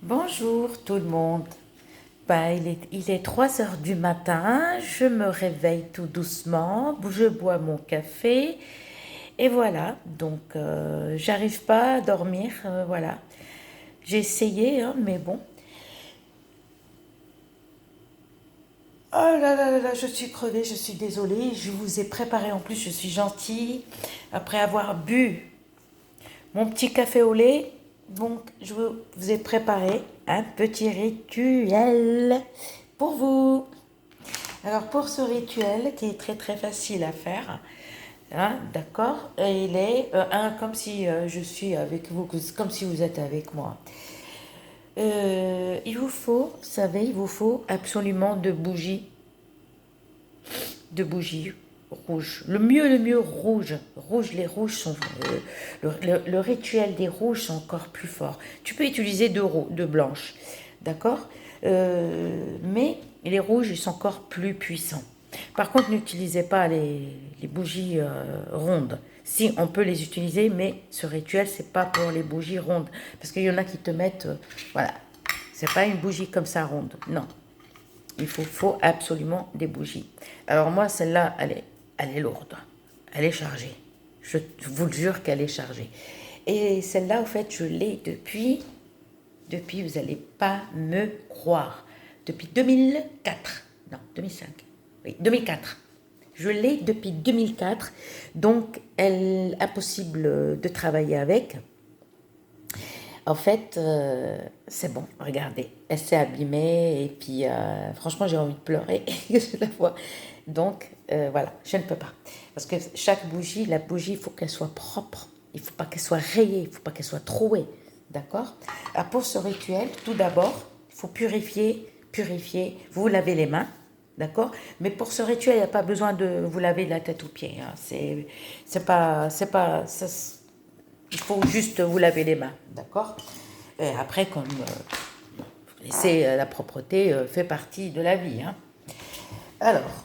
Bonjour tout le monde. Il est 3 heures du matin, je me réveille tout doucement, je bois mon café et voilà, donc j'arrive pas à dormir, voilà. J'ai essayé, hein, mais bon. Oh là là là là, je suis crevée, je suis désolée, je vous ai préparé en plus, je suis gentille. Après avoir bu mon petit café au lait, donc je vous ai préparé un petit rituel pour vous. Alors pour ce rituel qui est très très facile à faire, hein, d'accord, il est comme si je suis avec vous, comme si vous êtes avec moi. Il vous faut, vous savez, il vous faut absolument de bougies rouges. Le mieux rouge. Rouge, les rouges sont le rituel des rouges sont encore plus fort. Tu peux utiliser de blanches, d'accord. Mais les rouges ils sont encore plus puissants. Par contre, n'utilisez pas les bougies rondes. Si, on peut les utiliser, mais ce rituel, c'est pas pour les bougies rondes. Parce qu'il y en a qui te mettent... voilà. C'est pas une bougie comme ça ronde. Non. Il faut absolument des bougies. Alors moi, celle-là, elle est lourde. Elle est chargée. Je vous le jure qu'elle est chargée. Et celle-là, en fait, je l'ai depuis, vous n'allez pas me croire, depuis 2004. Non, 2005. Oui, 2004. Je l'ai depuis 2004. Donc, impossible de travailler avec. En fait, c'est bon, regardez, elle s'est abîmée et puis franchement j'ai envie de pleurer je la vois. Donc voilà, je ne peux pas. Parce que chaque bougie, la bougie, il faut qu'elle soit propre. Il ne faut pas qu'elle soit rayée, il ne faut pas qu'elle soit trouée. D'accord. Alors pour ce rituel, tout d'abord, il faut purifier. Vous lavez les mains. D'accord. Mais pour ce rituel, il n'y a pas besoin de vous laver de la tête aux pieds, hein. Il faut juste vous laver les mains, d'accord. Et après, comme la propreté fait partie de la vie, hein. Alors,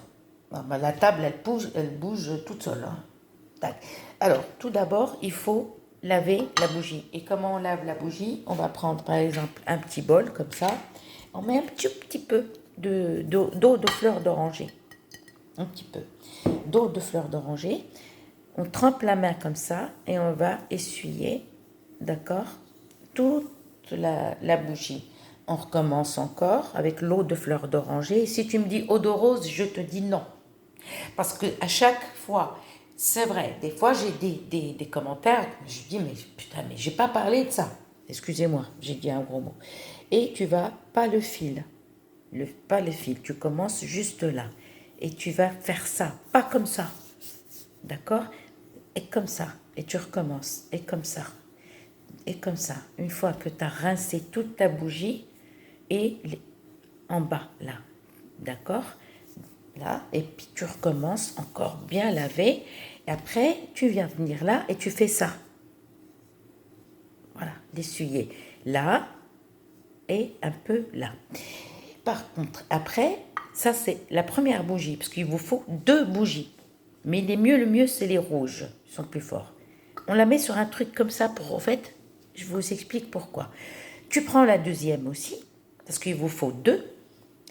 la table, elle bouge toute seule, hein. Tac. Alors, tout d'abord, il faut laver la bougie. Et comment on lave la bougie? On va prendre, par exemple, un petit bol, comme ça. On met un petit peu d'eau de fleur d'oranger. Un petit peu d'eau de fleur d'oranger. On trempe la main comme ça et on va essuyer, d'accord, toute la bougie. On recommence encore avec l'eau de fleur d'oranger. Si tu me dis eau de rose, je te dis non. Parce que à chaque fois, c'est vrai, des fois j'ai des commentaires, je dis mais putain, mais j'ai pas parlé de ça. Excusez-moi, j'ai dit un gros mot. Et tu vas pas le fil, pas le fil, tu commences juste là. Et tu vas faire ça, pas comme ça, d'accord. Et comme ça, et tu recommences, et comme ça, et comme ça. Une fois que tu as rincé toute ta bougie, et en bas, là, d'accord, là, et puis tu recommences encore bien laver, et après, tu viens venir là, et tu fais ça. Voilà, d'essuyer là, et un peu là. Par contre, après, ça c'est la première bougie, parce qu'il vous faut 2 bougies. Mais le mieux, c'est les rouges, ils sont plus forts. On la met sur un truc comme ça pour, en fait, je vous explique pourquoi. Tu prends la deuxième aussi, parce qu'il vous faut 2,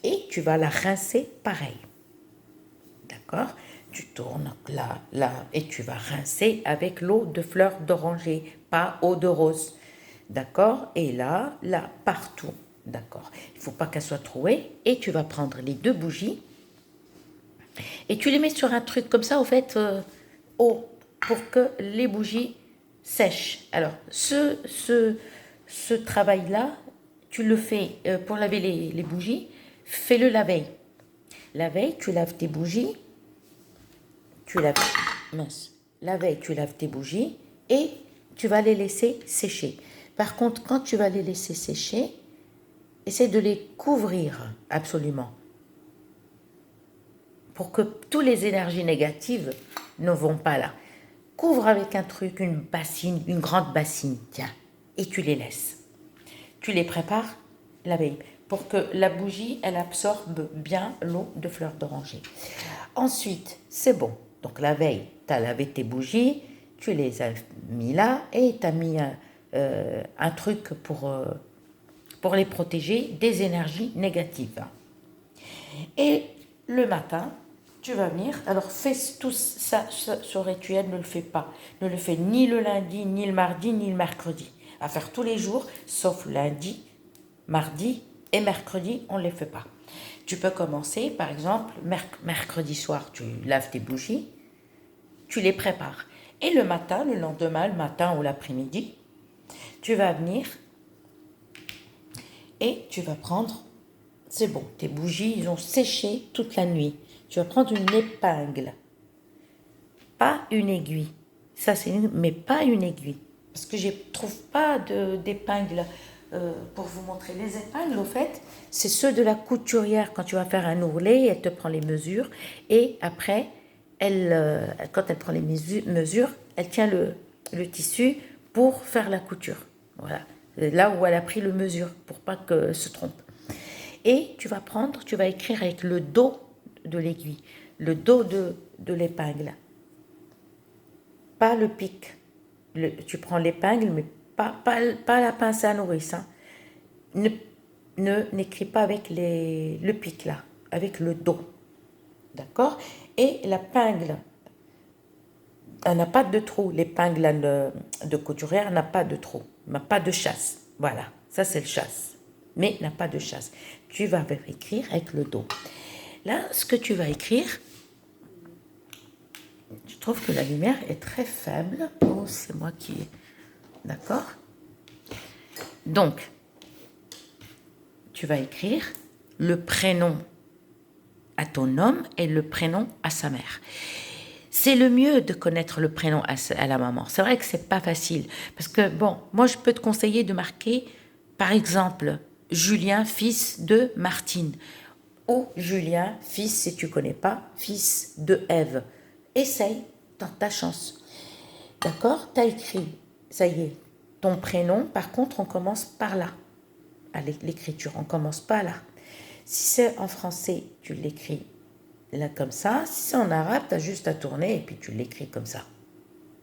et tu vas la rincer pareil. D'accord. Tu tournes là, là, et tu vas rincer avec l'eau de fleur d'oranger, pas eau de rose. D'accord. Et là, là, partout. D'accord. Il ne faut pas qu'elle soit trouée. Et tu vas prendre les 2 bougies et tu les mets sur un truc comme ça, au fait, haut, pour que les bougies sèchent. Alors, ce travail-là, tu le fais pour laver les bougies, fais-le la veille. La veille, tu laves tes bougies, tu laves, mince, la veille, tu laves tes bougies et tu vas les laisser sécher. Par contre, quand tu vas les laisser sécher, essaie de les couvrir absolument pour que toutes les énergies négatives ne vont pas là. Couvre avec un truc, une bassine, une grande bassine, tiens, et tu les laisses. Tu les prépares la veille pour que la bougie, elle absorbe bien l'eau de fleur d'oranger. Ensuite, c'est bon. Donc la veille, tu as lavé tes bougies, tu les as mis là et tu as mis un truc pour les protéger des énergies négatives. Et le matin, tu vas venir, alors fais tout ça, ce rituel, ne le fais pas. Ne le fais ni le lundi, ni le mardi, ni le mercredi. À faire tous les jours, sauf lundi, mardi et mercredi, on ne les fait pas. Tu peux commencer, par exemple, mercredi soir, tu laves tes bougies, tu les prépares. Et le matin, le lendemain, le matin ou l'après-midi, tu vas venir et tu vas prendre, c'est bon, tes bougies, ils ont séché toute la nuit. Tu vas prendre une épingle, pas une aiguille. Ça, mais pas une aiguille. Parce que je ne trouve pas d'épingle pour vous montrer. Les épingles, au fait, c'est ceux de la couturière. Quand tu vas faire un ourlet, elle te prend les mesures. Et après, quand elle prend les mesures, elle tient le tissu pour faire la couture. Voilà. Là où elle a pris le mesure, pour pas qu'elle se trompe. Et tu vas écrire avec le dos de l'aiguille, le dos de l'épingle, pas le pic. Tu prends l'épingle, mais pas la pince à nourrice. Hein. N'écris pas avec le pic là, avec le dos. D'accord? Et l'épingle, elle n'a pas de trou. L'épingle de couturière n'a pas de trou, n'a pas de chasse. Voilà, ça c'est le chasse, mais n'a pas de chasse. Tu vas écrire avec le dos. Là, ce que tu vas écrire, je trouve que la lumière est très faible. Oh, c'est moi qui... D'accord? Donc, tu vas écrire le prénom à ton homme et le prénom à sa mère. C'est le mieux de connaître le prénom à la maman. C'est vrai que c'est pas facile. Parce que, bon, moi, je peux te conseiller de marquer, par exemple, Julien, fils de Martine. Ou Julien, fils, si tu connais pas, fils de Ève. Essaye, tente ta chance. D'accord? Tu as écrit, ça y est, ton prénom. Par contre, on commence par là. À l'écriture, on commence pas là. Si c'est en français, tu l'écris là comme ça. Si c'est en arabe, tu as juste à tourner et puis tu l'écris comme ça.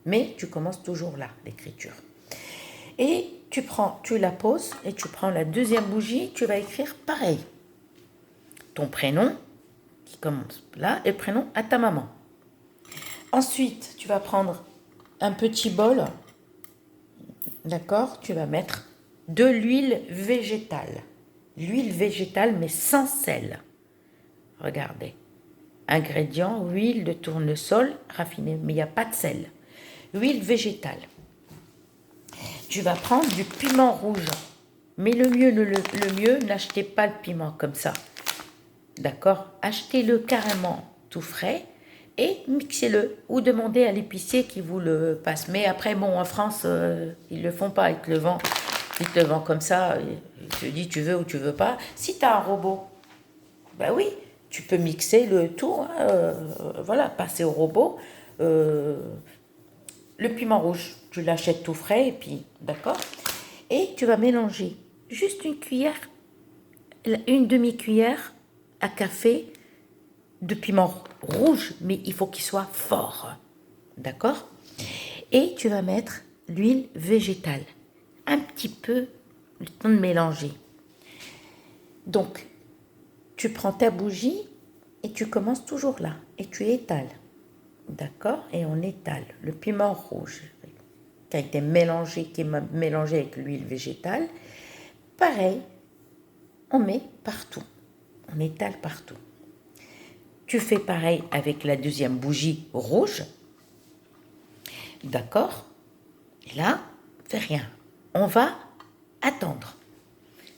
Mais tu commences toujours là, l'écriture. Et tu la poses et tu prends la deuxième bougie, tu vas écrire pareil. Ton prénom, qui commence là, et le prénom à ta maman. Ensuite, tu vas prendre un petit bol, d'accord? Tu vas mettre de l'huile végétale. L'huile végétale, mais sans sel. Regardez. Ingrédients, huile de tournesol raffinée, mais il n'y a pas de sel. Huile végétale. Tu vas prendre du piment rouge. Mais le mieux, n'achetez pas le piment comme ça. D'accord? Achetez-le carrément tout frais et mixez-le. Ou demandez à l'épicier qui vous le passe. Mais après, bon, en France, ils ne le font pas. Ils te le vendent comme ça. Ils te disent tu veux ou tu veux pas. Si tu as un robot, ben oui, tu peux mixer le tout. Hein, voilà, passer au robot. Le piment rouge, tu l'achètes tout frais et puis, d'accord? Et tu vas mélanger juste une cuillère, une demi-cuillère à café de piment rouge, mais il faut qu'il soit fort, d'accord? Et tu vas mettre l'huile végétale, un petit peu, le temps de mélanger. Donc, tu prends ta bougie et tu commences toujours là, et tu étales, d'accord? Et on étale le piment rouge qui a été mélangé, qui est mélangé avec l'huile végétale. Pareil, on met partout, on étale partout. Tu fais pareil avec la deuxième bougie rouge. D'accord? Et là, fais rien. On va attendre.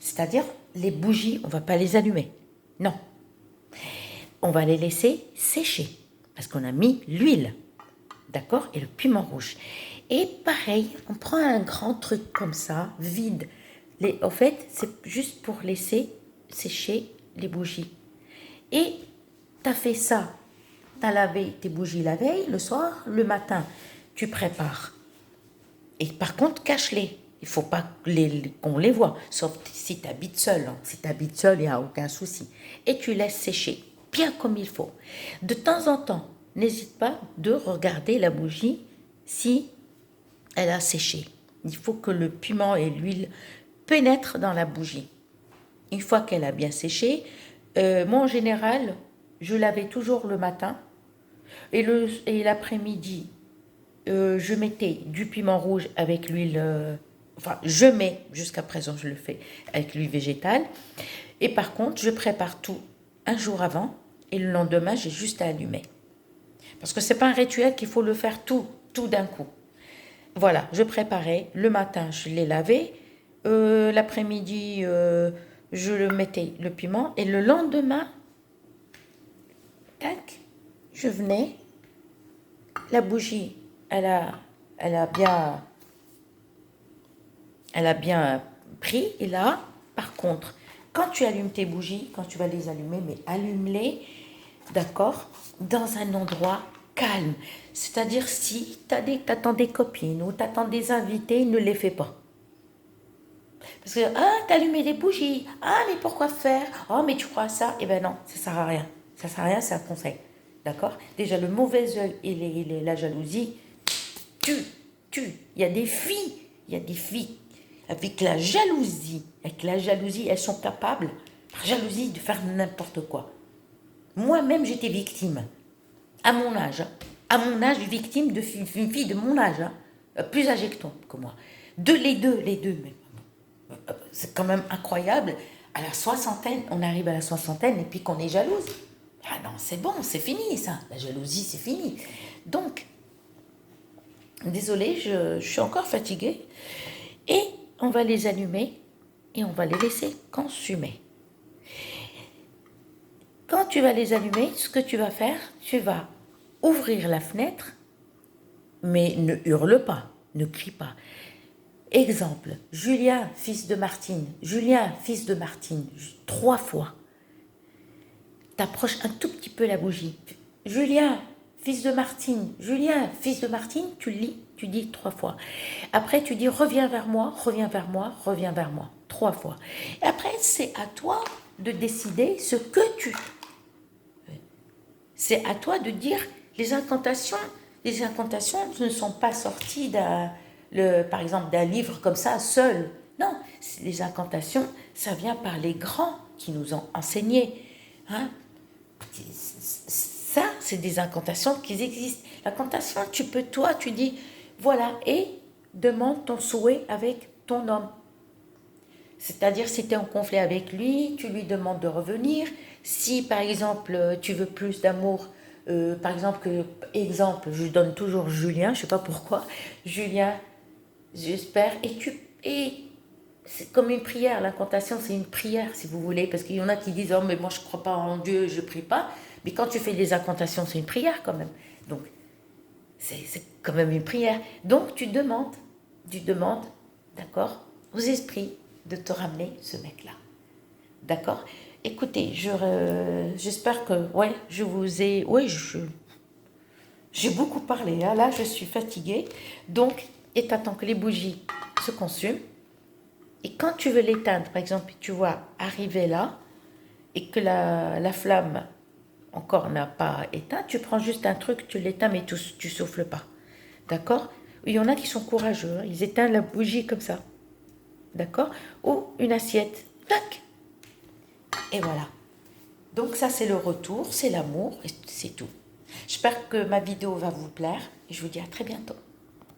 C'est-à-dire, les bougies, on ne va pas les allumer. Non. On va les laisser sécher. Parce qu'on a mis l'huile. D'accord? Et le piment rouge. Et pareil, on prend un grand truc comme ça, vide. En fait, c'est juste pour laisser sécher les bougies. Et tu as fait ça, tu as lavé tes bougies la veille, le soir, le matin, tu prépares. Et par contre, cache-les. Il ne faut pas qu'on les voit, sauf si tu habites seul. Hein. Si tu habites seul, il n'y a aucun souci. Et tu laisses sécher, bien comme il faut. De temps en temps, n'hésite pas de regarder la bougie si elle a séché. Il faut que le piment et l'huile pénètre dans la bougie. Une fois qu'elle a bien séché, moi en général, je lavais toujours le matin et l'après-midi, je mettais du piment rouge avec l'huile, enfin je mets, jusqu'à présent je le fais avec l'huile végétale. Et par contre, je prépare tout un jour avant et le lendemain, j'ai juste à allumer. Parce que c'est pas un rituel qu'il faut le faire tout d'un coup. Voilà, je préparais. Le matin, je l'ai lavé. L'après-midi, je le mettais le piment. Et le lendemain, tac, je venais. La bougie, elle a bien pris. Et là, par contre, quand tu allumes tes bougies, quand tu vas les allumer, mais allume-les, d'accord, dans un endroit calme. C'est-à-dire si tu attends des copines ou tu attends des invités, ne les fais pas. Parce que, ah, t'as allumé des bougies. Ah, mais pourquoi faire? Oh, mais tu crois à ça? Eh ben non, ça sert à rien. Ça sert à rien, c'est un conseil. D'accord? Déjà, le mauvais œil et la jalousie, tue. Il y a des filles avec la jalousie, elles sont capables, par jalousie, de faire n'importe quoi. Moi-même, j'étais victime, à mon âge. À mon âge, victime d'une fille de mon âge, plus âgée que moi. Les deux, mais c'est quand même incroyable. À la soixantaine, on arrive à la soixantaine et puis qu'on est jalouse. Ah non, c'est bon, c'est fini ça. La jalousie, c'est fini. Donc, désolée, je suis encore fatiguée. Et on va les allumer et on va les laisser consumer. Quand tu vas les allumer, ce que tu vas faire, tu vas ouvrir la fenêtre, mais ne hurle pas, ne crie pas. Exemple, Julien, fils de Martine, 3 fois. T'approches un tout petit peu la bougie. Julien, fils de Martine, tu lis, tu dis 3 fois. Après, tu dis reviens vers moi, 3 fois. Et après, c'est à toi de décider ce que tu... C'est à toi de dire les incantations ne sont pas sorties par exemple d'un livre comme ça, seul. Non, les incantations, ça vient par les grands qui nous ont enseigné. Hein? Ça, c'est des incantations qui existent. L'incantation, tu dis, voilà, et demande ton souhait avec ton homme. C'est-à-dire, si tu es en conflit avec lui, tu lui demandes de revenir. Si, par exemple, tu veux plus d'amour, par exemple, je donne toujours Julien, je ne sais pas pourquoi. Julien, j'espère, et c'est comme une prière, l'incantation c'est une prière si vous voulez, parce qu'il y en a qui disent oh mais moi je ne crois pas en Dieu, je ne prie pas, mais quand tu fais des incantations c'est une prière quand même, donc c'est quand même une prière, donc tu demandes, d'accord, aux esprits de te ramener ce mec-là, d'accord. Écoutez, j'espère que, ouais, j'ai beaucoup parlé, hein. Là je suis fatiguée, donc, et t'attends que les bougies se consument, et quand tu veux l'éteindre, par exemple, tu vois arriver là, et que la flamme encore n'a pas éteint, tu prends juste un truc, tu l'éteins, mais tu souffles pas, d'accord. Il y en a qui sont courageux, hein, ils éteignent la bougie comme ça, d'accord, ou une assiette, tac, et voilà. Donc ça c'est le retour, c'est l'amour, et c'est tout. J'espère que ma vidéo va vous plaire, et je vous dis à très bientôt.